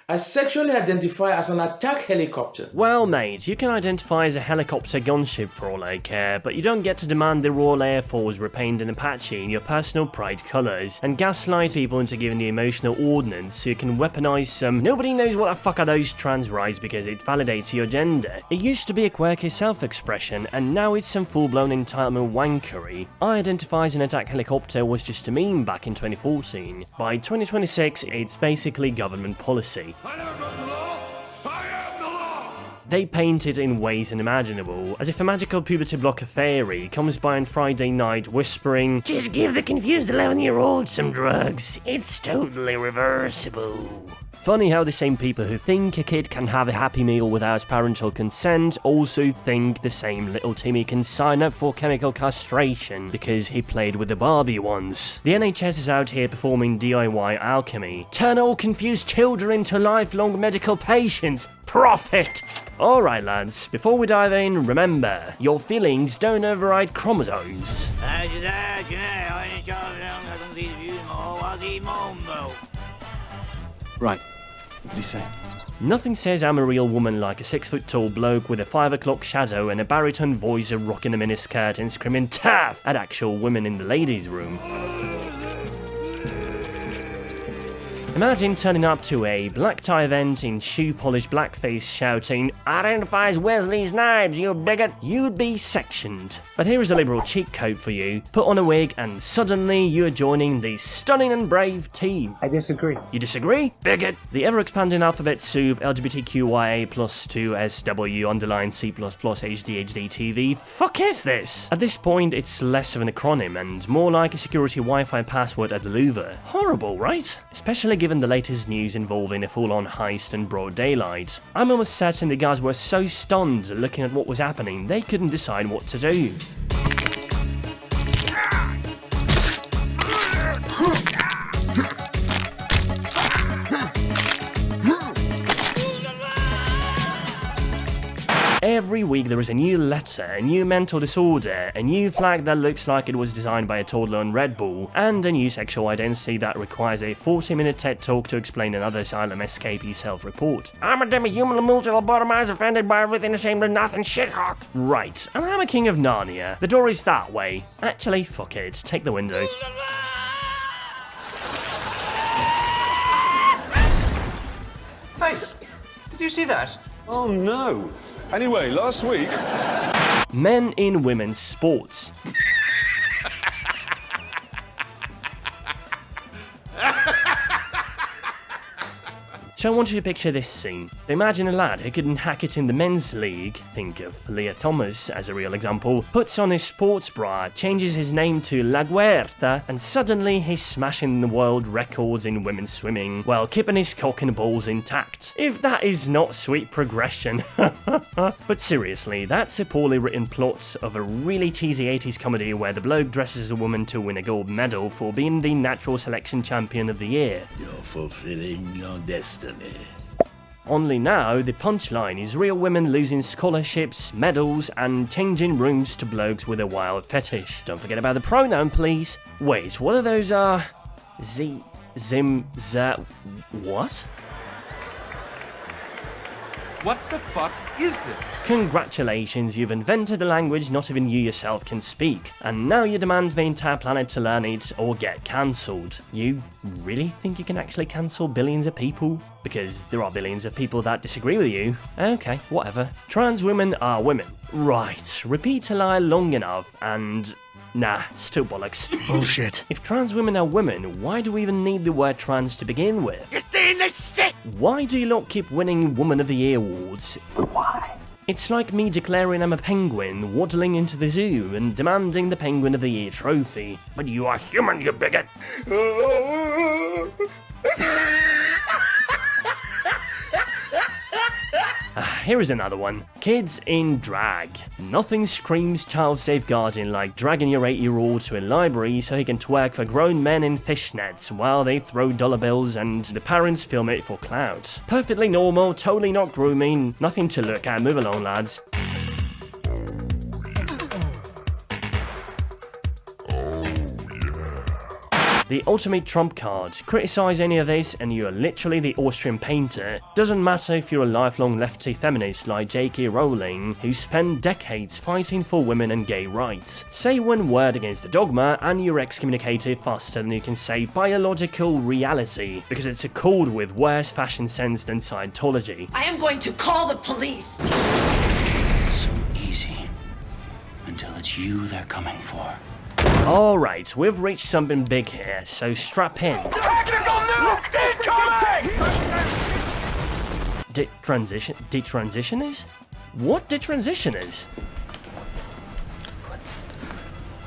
I sexually identify as an attack helicopter. Well, mate, you can identify as a helicopter gunship for all I care, but you don't get to demand the Royal Air Force repaint an Apache in your personal pride colours and gaslight people into giving the emotional ordnance so you can weaponize some nobody knows what the fuck are those trans rights because it validates your gender. It used to be a quirky self-expression, and now it's some full-blown entitlement wankery. I identify as an attack helicopter was just a meme back in 2014. By 2026, it's basically government policy. I never broke the law. I am the law. They paint it in ways unimaginable, as if a magical puberty blocker fairy comes by on Friday night whispering, "Just give the confused 11-year-old some drugs, it's totally reversible." Funny how the same people who think a kid can have a Happy Meal without parental consent also think the same little Timmy can sign up for chemical castration because he played with the Barbie once. The NHS is out here performing DIY alchemy. Turn all confused children into lifelong medical patients. Profit! Alright lads, before we dive in, remember, your feelings don't override chromosomes. Right. What did he say? Nothing says I'm a real woman like a 6-foot-tall bloke with a 5 o'clock shadow and a baritone voice rocking a miniskirt and screaming "TAF" at actual women in the ladies' room. Imagine turning up to a black tie event in shoe-polished blackface shouting, "Identifies Wesley Snipes, you bigot!" You'd be sectioned. But here is a liberal cheat code for you. Put on a wig and suddenly you're joining the stunning and brave team. I disagree. You disagree? Bigot! The ever-expanding alphabet soup LGBTQIA plus 2SW underline C++ HDHD TV. Fuck is this? At this point, it's less of an acronym and more like a security Wi-Fi password at the Louvre. Horrible, right? Especially given the latest news involving a full-on heist in broad daylight. I'm almost certain the guys were so stunned looking at what was happening, they couldn't decide what to do. Every week there is a new letter, a new mental disorder, a new flag that looks like it was designed by a toddler on Red Bull, and a new sexual identity that requires a 40-minute TED talk to explain another asylum escapee self-report. I'm a demi-human, multi-lobotomized, offended by everything, ashamed of nothing, shithawk. Right, and I'm a king of Narnia. The door is that way. Actually, fuck it, take the window. Hey, did you see that? Oh no. Anyway, last week... Men in women's sports. So I want you to picture this scene. Imagine a lad who couldn't hack it in the men's league, think of Leah Thomas as a real example, puts on his sports bra, changes his name to La Guerta, and suddenly he's smashing the world records in women's swimming, while keeping his cock and balls intact. If that is not sweet progression. But seriously, that's a poorly written plot of a really cheesy 80s comedy where the bloke dresses as a woman to win a gold medal for being the natural selection champion of the year. You're fulfilling your destiny. Only now, the punchline is real women losing scholarships, medals, and changing rooms to blokes with a wild fetish. Don't forget about the pronoun, please. Wait, what are those, what? What the fuck is this? Congratulations, you've invented a language not even you yourself can speak, and now you demand the entire planet to learn it or get cancelled. You really think you can actually cancel billions of people? Because there are billions of people that disagree with you. Okay, whatever. Trans women are women. Right, repeat a lie long enough and... nah, still bollocks. Bullshit. If trans women are women, why do we even need the word trans to begin with? You're saying this shit! Why do you lot keep winning Woman of the Year awards? Why? It's like me declaring I'm a penguin, waddling into the zoo and demanding the Penguin of the Year trophy. But you are human, you bigot! Here is another one. Kids in drag. Nothing screams child safeguarding like dragging your 8-year-old to a library so he can twerk for grown men in fishnets while they throw dollar bills and the parents film it for clout. Perfectly normal, totally not grooming, nothing to look at, move along lads. The ultimate trump card. Criticize any of this and you are literally the Austrian painter. Doesn't matter if you're a lifelong lefty feminist like J.K. Rowling, who spent decades fighting for women and gay rights. Say one word against the dogma and you're excommunicated faster than you can say biological reality, because it's a cult with worse fashion sense than Scientology. I am going to call the police. It's so easy. Until it's you they're coming for. Alright, we've reached something big here, so strap in. Technical nuke incoming! Detransitioners? What detransitioners?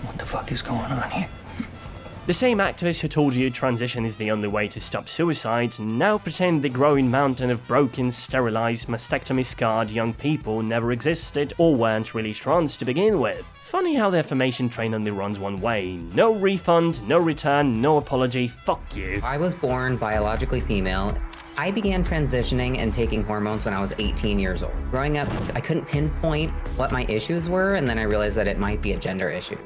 What the fuck is going on here? The same activists who told you transition is the only way to stop suicide now pretend the growing mountain of broken, sterilized, mastectomy-scarred young people never existed or weren't really trans to begin with. Funny how the affirmation train only runs one way. No refund, no return, no apology, fuck you. I was born biologically female. I began transitioning and taking hormones when I was 18 years old. Growing up, I couldn't pinpoint what my issues were, and then I realized that it might be a gender issue.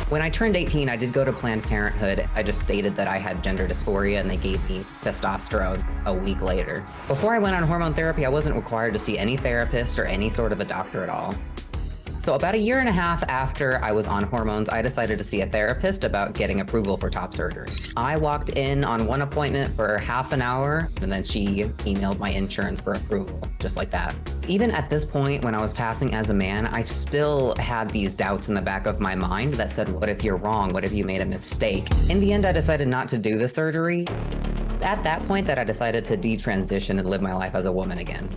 When I turned 18, I did go to Planned Parenthood. I just stated that I had gender dysphoria and they gave me testosterone a week later. Before I went on hormone therapy, I wasn't required to see any therapist or any sort of a doctor at all. So about a year and a half after I was on hormones, I decided to see a therapist about getting approval for top surgery. I walked in on one appointment for half an hour, and then she emailed my insurance for approval, just like that. Even at this point, when I was passing as a man, I still had these doubts in the back of my mind that said, what if you're wrong? What if you made a mistake? In the end, I decided not to do the surgery. At that point that I decided to detransition and live my life as a woman again.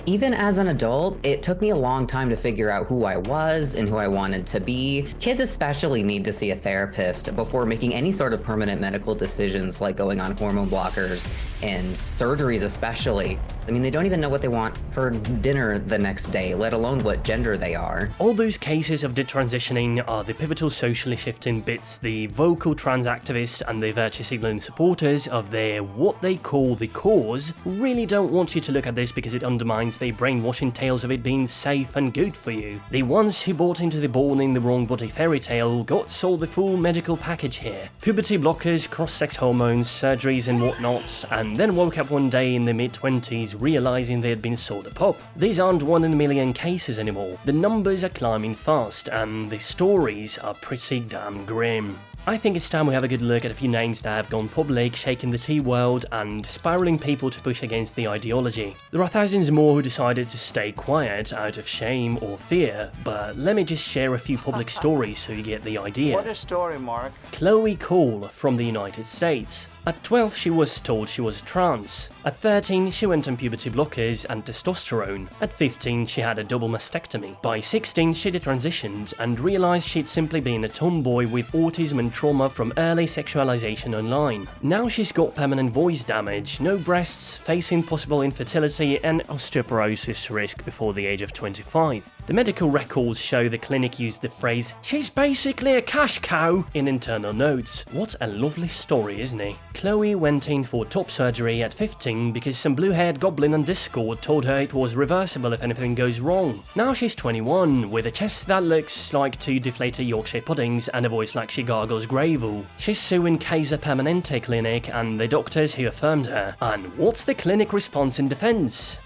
Even as an adult, it took me a long time to figure out who I was and who I wanted to be. Kids especially need to see a therapist before making any sort of permanent medical decisions like going on hormone blockers and surgeries especially. I mean, they don't even know what they want for dinner the next day, let alone what gender they are. All those cases of detransitioning are the pivotal socially shifting bits the vocal trans activists and the virtue signaling supporters of their what they call the cause really don't want you to look at this because it undermines the brainwashing tales of it being safe and good for you. The ones who bought into the born in the wrong body fairy tale got sold the full medical package here. Puberty blockers, cross-sex hormones, surgeries and whatnot, and then woke up one day in the mid-20s realizing they had been sold a pop. These aren't 1 in a million cases anymore. The numbers are climbing fast, and the stories are pretty damn grim. I think it's time we have a good look at a few names that have gone public, shaking the T-world and spiraling people to push against the ideology. There are thousands more who decided to stay quiet out of shame or fear, but let me just share a few public stories so you get the idea. What a story, Mark. Chloe Cole from the United States. At 12, she was told she was trans. At 13, she went on puberty blockers and testosterone. At 15, she had a double mastectomy. By 16, she detransitioned and realized she'd simply been a tomboy with autism and trauma from early sexualization online. Now she's got permanent voice damage, no breasts, facing possible infertility and osteoporosis risk before the age of 25. The medical records show the clinic used the phrase, "She's basically a cash cow," in internal notes. What a lovely story, isn't it? Chloe went in for top surgery at 15 because some blue-haired goblin on Discord told her it was reversible if anything goes wrong. Now she's 21, with a chest that looks like 2 deflated Yorkshire puddings and a voice like she gargles Gravel. She's suing Kaiser Permanente Clinic and the doctors who affirmed her. And what's the clinic response in defense?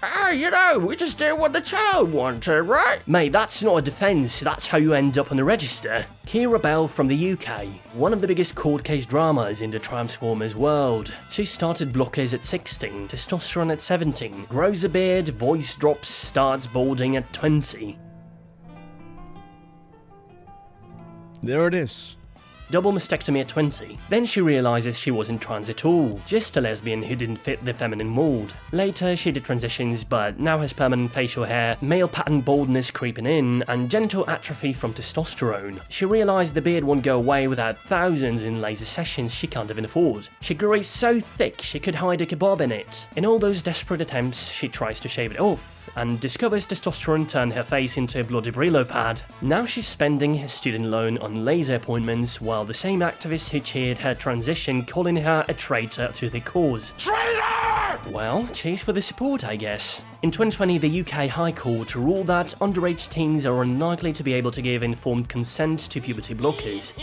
We just did what the child wanted, right? Mate, that's not a defense, that's how you end up on the register. Kira Bell from the UK, one of the biggest court case dramas in the Transformers world. She started blockers at 16, testosterone at 17, grows a beard, voice drops, starts balding at 20. There it is. Double mastectomy at 20. Then she realizes she wasn't trans at all, just a lesbian who didn't fit the feminine mold. Later, she detransitions, but now has permanent facial hair, male pattern baldness creeping in, and genital atrophy from testosterone. She realized the beard won't go away without thousands in laser sessions she can't even afford. She grew it so thick she could hide a kebab in it. In all those desperate attempts, she tries to shave it off, and discovers testosterone turned her face into a bloody Brillo pad. Now she's spending her student loan on laser appointments, while the same activists who cheered her transition calling her a traitor to the cause. Traitor! Well, cheers for the support, I guess. In 2020, the UK High Court ruled that underage teens are unlikely to be able to give informed consent to puberty blockers.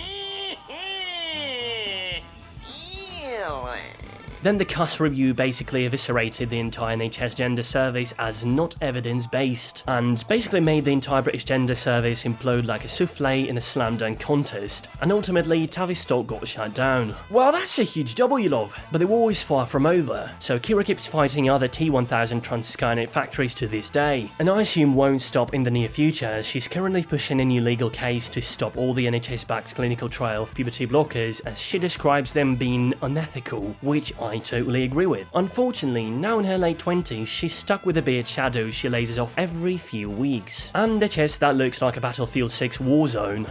Then the CAS review basically eviscerated the entire NHS gender service as not evidence-based, and basically made the entire British gender service implode like a souffle in a slam dunk contest, and ultimately Tavistock got shut down. Well, that's a huge W, love, but the war is far from over, so Kira keeps fighting other T1000 trans Skynet factories to this day, and I assume won't stop in the near future as she's currently pushing a new legal case to stop all the NHS-backed clinical trial of puberty blockers as she describes them being unethical, which I totally agree with. Unfortunately, now in her late 20s, she's stuck with a beard shadow she lasers off every few weeks, and a chest that looks like a Battlefield 6 war zone.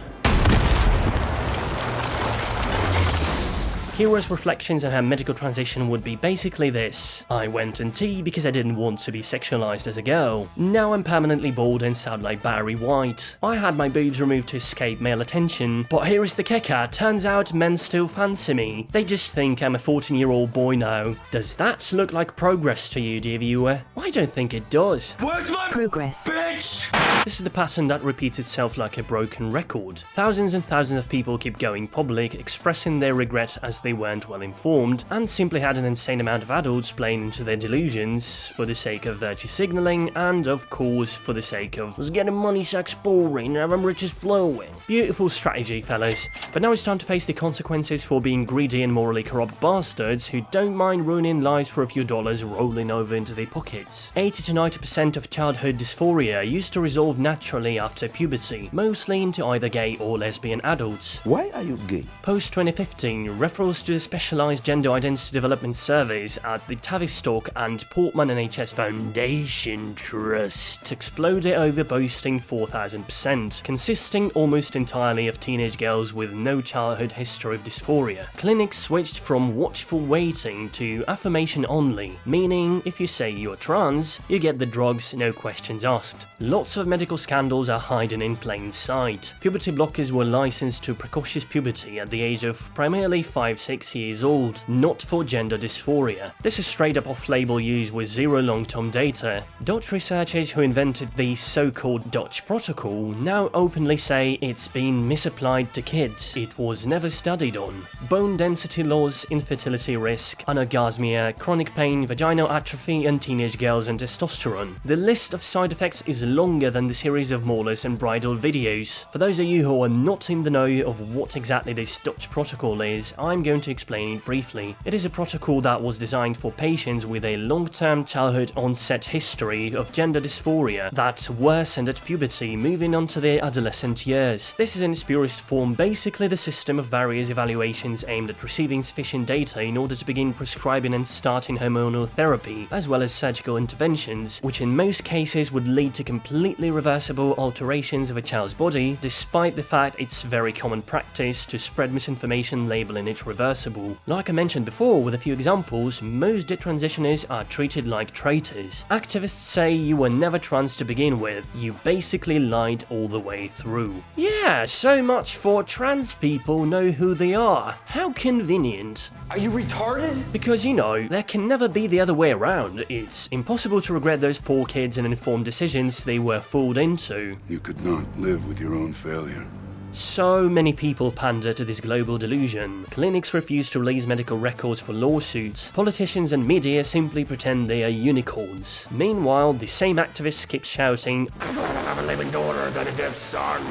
Kira's reflections on her medical transition would be basically this: I went and T because I didn't want to be sexualized as a girl. Now I'm permanently bald and sound like Barry White. I had my boobs removed to escape male attention, but here is the kicker, turns out men still fancy me. They just think I'm a 14-year-old boy now. Does that look like progress to you, dear viewer? I don't think it does. Where's my Progress. bitch? This is the pattern that repeats itself like a broken record. Thousands and thousands of people keep going public, expressing their regret as they weren't well informed, and simply had an insane amount of adults playing into their delusions for the sake of virtue signaling, and of course for the sake of "let's get a money sex boring, now I'm riches flowing." Beautiful strategy, fellas. But now it's time to face the consequences for being greedy and morally corrupt bastards who don't mind ruining lives for a few dollars rolling over into their pockets. 80 to 90% of childhood dysphoria used to resolve naturally after puberty, mostly into either gay or lesbian adults. Why are you gay? Post 2015, referrals to the Specialised Gender Identity Development Service at the Tavistock and Portman NHS Foundation Trust exploded over boasting 4,000%, consisting almost entirely of teenage girls with no childhood history of dysphoria. Clinics switched from watchful waiting to affirmation only, meaning if you say you're trans, you get the drugs, no questions asked. Lots of medical scandals are hidden in plain sight. Puberty blockers were licensed to precocious puberty at the age of primarily 5-6 years old, not for gender dysphoria. This is straight up off-label use with zero long-term data. Dutch researchers who invented the so-called Dutch protocol now openly say it's been misapplied to kids it was never studied on. Bone density loss, infertility risk, anorgasmia, chronic pain, vaginal atrophy, and teenage girls and testosterone. The list of side effects is longer than the series of molars and bridal videos. For those of you who are not in the know of what exactly this Dutch protocol is, I'm going to explain it briefly. It is a protocol that was designed for patients with a long-term childhood onset history of gender dysphoria that worsened at puberty, moving on to their adolescent years. This is in its purest form basically the system of various evaluations aimed at receiving sufficient data in order to begin prescribing and starting hormonal therapy, as well as surgical interventions, which in most cases would lead to completely reversible alterations of a child's body, despite the fact it's very common practice to spread misinformation labeling it reversible. Like I mentioned before with a few examples, most detransitioners are treated like traitors. Activists say you were never trans to begin with, you basically lied all the way through. Yeah, so much for trans people know who they are. How convenient. Are you retarded? Because, you know, there can never be the other way around. It's impossible to regret those poor kids and informed decisions they were fooled into. You could not live with your own failure. So many people pander to this global delusion. Clinics refuse to release medical records for lawsuits. Politicians and media simply pretend they are unicorns. Meanwhile, the same activists keep shouting, "I don't have a living daughter, I got a dead son."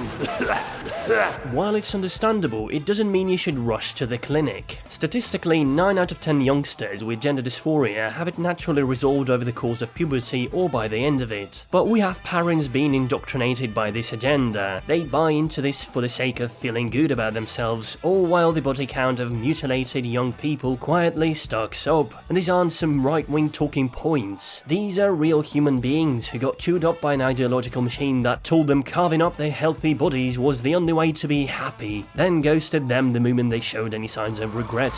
While it's understandable, it doesn't mean you should rush to the clinic. Statistically, 9 out of 10 youngsters with gender dysphoria have it naturally resolved over the course of puberty or by the end of it. But we have parents being indoctrinated by this agenda. They buy into this for the sake of feeling good about themselves, all while the body count of mutilated young people quietly stacks up. And these aren't some right-wing talking points. These are real human beings who got chewed up by an ideological machine that told them carving up their healthy bodies was the only way to be happy, then ghosted them the moment they showed any signs of regret.